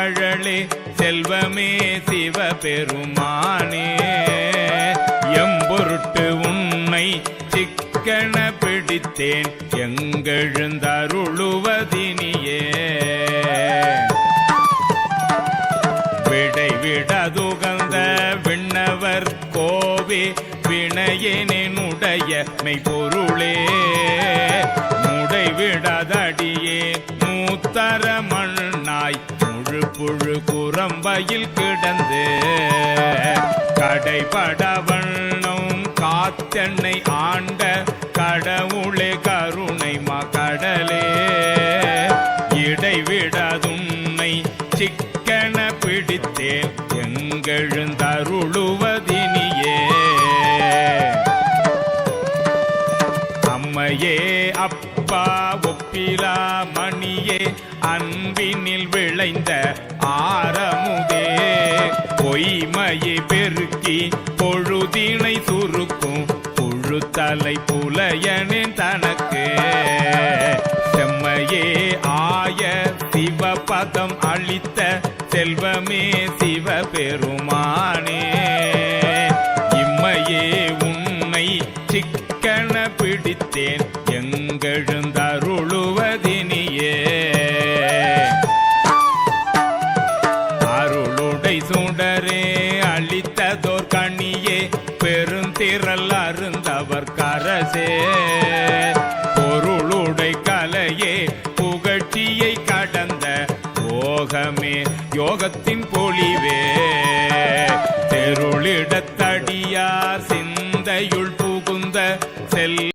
கழலே செல்வமே சிவபெருமானே எம்பொருட்டு உன்னை சிக்கன பிடித்தேன் எங்கெழுந்தருளுவதினியே விடைவிடதுகந்த விண்ணவர் கோவே வினையேனுடைய மெய்பொருளே முடைவிடதடியே மூத்தர மண்ணாய் முழு புழு குரம்பையில் கிடந்து கடைபடவண்ணம் காத்தென்னை ஆண்ட கடவுளே கருணை மகடலே இடைவிடதுன்னை சிக்கன பிடித்தேன் எங்கெழுந்தருளுவதினியே அம்மையே அப்பா ஒப்பிலா மணியே அன்பினில் விளைந்த ஆரமுதே பொய்மையை பெருக்கி பொழுதினை சுருக்கும் புழுத்தலை புலையனின் தனக்கு செம்மையே ஆய சிவபதம் அளித்த செல்வமே சிவபெருமானே இம்மையே உன்னை சிக்கன பிடித்தேன் எங்கெழுந்தருளுவதினியே அருளுடை சுடரே அளித்ததோர் கனியே பெருந்திரல் அருந்தவர் கரசே பொருளுடை கலையே புகழ்ச்சியை கடந்த யோகமே யோகத்தின்